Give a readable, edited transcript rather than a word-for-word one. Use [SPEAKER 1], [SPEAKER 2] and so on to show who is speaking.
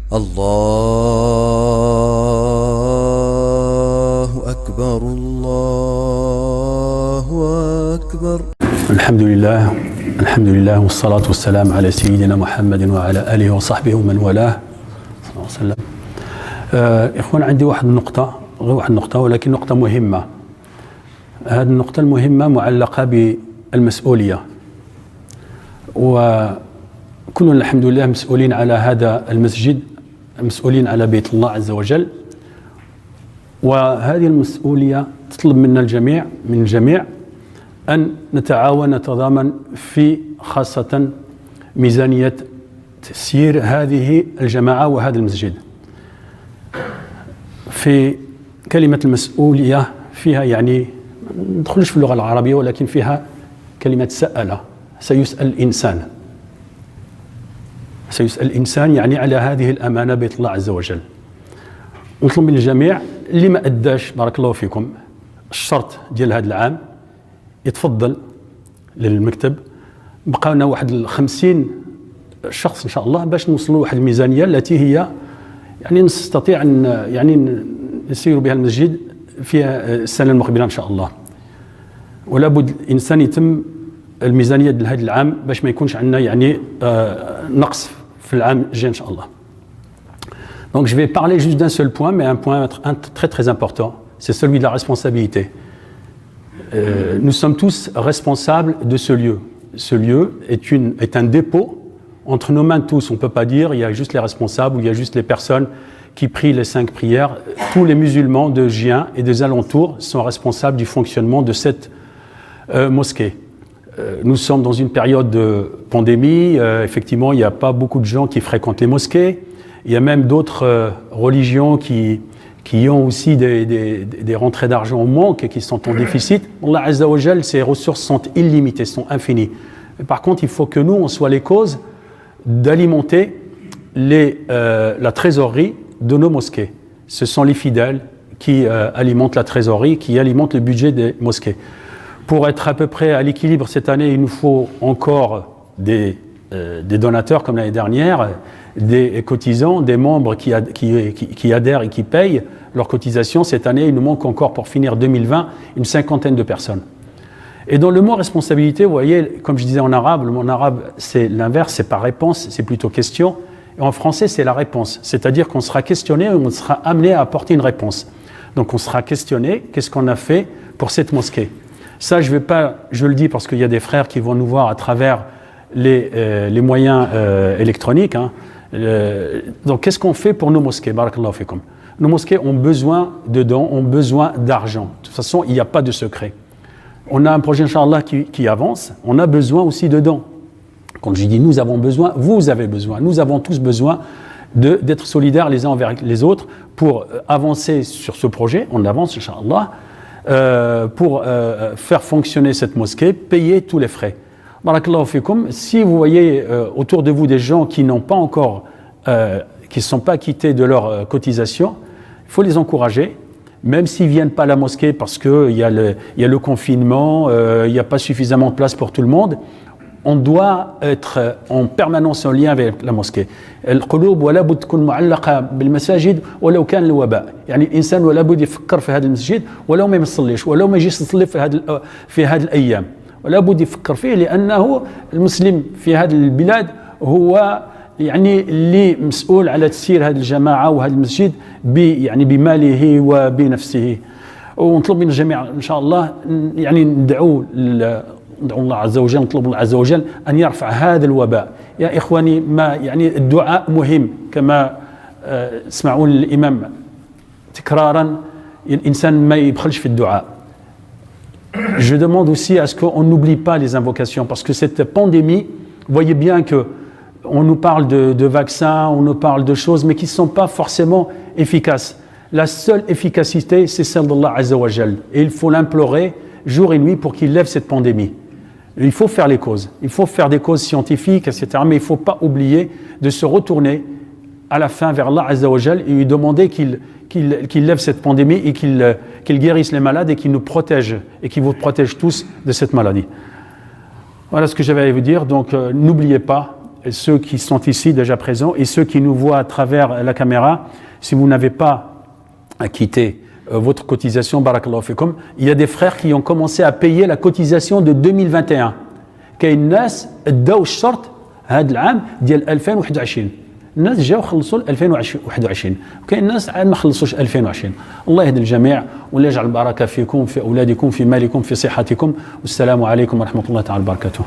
[SPEAKER 1] الله أكبر الله أكبر.
[SPEAKER 2] الحمد لله والصلاة والسلام على سيدنا محمد وعلى آله وصحبه ومن والاه صلى الله عليه وسلم. إخوان، عندي واحد النقطة، ولكن نقطة مهمة. هذه النقطة المهمة معلقة بالمسؤولية، وكلنا الحمد لله مسؤولين على هذا المسجد، مسؤولين على بيت الله عز وجل، وهذه المسؤولية تطلب منا من الجميع أن نتعاون نتضامن في خاصة ميزانية تسيير هذه الجماعة وهذا المسجد. في كلمة المسؤولية فيها يعني ما ندخلش في اللغة العربية، ولكن فيها كلمة سيسأل الإنسان يعني على هذه الأمانة بيت الله عز وجل. نطلب من الجميع اللي ما أداش بارك الله فيكم الشرط ديال هذا العام يتفضل للمكتب. بقى لنا واحد 50 شخص إن شاء الله باش نوصلوا واحد الميزانية التي هي يعني نستطيع أن يعني نسير بها المسجد في السنة المقبلة إن شاء الله. ولا بد الإنسان يتم الميزانية لهذا العام باش ما يكونش عندنا يعني نقص في العام الجاي إن شاء الله. Donc je vais parler juste d'un seul point, mais un point très très important, c'est celui de la responsabilité. Nous sommes tous responsables de ce lieu. Ce lieu est un dépôt entre nos mains tous. On ne peut pas dire il y a juste les responsables ou il y a juste les personnes qui prient les 5 prières. Tous les musulmans de Gien et des alentours sont responsables du fonctionnement de cette mosquée. Nous sommes dans une période de pandémie. Effectivement, il n'y a pas beaucoup de gens qui fréquentent les mosquées. Il y a même d'autres religions qui ont aussi des rentrées d'argent au manque et qui sont en déficit. Allah Azza wa Jal, ses ressources sont illimitées, sont infinies. Mais par contre, il faut que nous, on soit les causes d'alimenter la trésorerie de nos mosquées. Ce sont les fidèles qui alimentent la trésorerie, qui alimentent le budget des mosquées. Pour être à peu près à l'équilibre cette année, il nous faut encore des donateurs comme l'année dernière, des cotisants, des membres qui adhèrent et qui payent leurs cotisations. Cette année, il nous manque encore pour finir 2020 une 50aine de personnes. Et dans le mot responsabilité, vous voyez, comme je disais en arabe, le mot en arabe c'est l'inverse, c'est pas réponse, c'est plutôt question. Et en français, c'est la réponse. C'est-à-dire qu'on sera questionné, on sera amené à apporter une réponse. Donc on sera questionné, qu'est-ce qu'on a fait pour cette mosquée? Ça, je le dis parce qu'il y a des frères qui vont nous voir à travers les moyens électroniques. Donc qu'est-ce qu'on fait pour nos mosquées? Barakallahu fikum. Nos mosquées ont besoin de dons, ont besoin d'argent. De toute façon, il n'y a pas de secret. On a un projet, Inch'Allah, qui avance. On a besoin aussi de dons. Quand je dis nous avons besoin, vous avez besoin. Nous avons tous besoin d'être solidaires les uns envers les autres pour avancer sur ce projet. On avance, Inch'Allah, pour faire fonctionner cette mosquée, payer tous les frais. Barakallahu fikum. Si vous voyez autour de vous des gens qui n'ont pas encore, qui ne sont pas quittés de leur cotisation, il faut les encourager. Même s'ils ne viennent pas à la mosquée parce qu'il y a le confinement, il n'y a pas suffisamment de place pour tout le monde, on doit être en permanence en lien avec la mosquée. القلوب ولا بد تكون معلقة بالمساجد ولو كان الوباء. يعني الإنسان ولا بد يفكر في هذا المسجد ولو ما يصليش ولو ما يجيش يصلي في هذه الأيام. ولا بد يفكر فيه لأنه المسلم في هذه البلاد هو يعني اللي مسؤول على تسيير هذه الجماعة وهذا المسجد يعني بماله وبنفسه. ونطلب من الجميع إن شاء الله يعني ندعو الله عز وجل، نطلب الله عز وجل أن يرفع هذا الوباء. يا إخواني، ما يعني الدعاء مهم كما تسمعون الإمام تكرارا، الإنسان ما يبخلش في الدعاء. Je demande aussi à ce qu'on n'oublie pas les invocations parce que cette pandémie, vous voyez bien que on nous parle de vaccins, on nous parle de choses, mais qui ne sont pas forcément efficaces. La seule efficacité, c'est celle d'Allah Azza wa Jal. Et il faut l'implorer jour et nuit pour qu'il lève cette pandémie. Il faut faire les causes. Il faut faire des causes scientifiques, etc. Mais il ne faut pas oublier de se retourner à la fin vers Allah Azza wa Jal et lui demander qu'il lève cette pandémie et qu'il guérisse les malades et qu'il nous protège et qu'il vous protège tous de cette maladie. Voilà ce que j'avais à vous dire. Donc n'oubliez pas ceux qui sont ici déjà présents et ceux qui nous voient à travers la caméra, si vous n'avez pas acquitté votre cotisation, barakallahu fikum, il y a des frères qui ont commencé à payer la cotisation de 2021. كاين ناس اداو الشرط هذا العام ديال 2021. الناس جاوا خلصوا 2021 وكاين ناس عاد ما خلصوش 2020. الله يهدي الجميع ولا يجعل البركه فيكم في اولادكم في مالكم في صحتكم والسلام عليكم ورحمه الله تعالى وبركاته.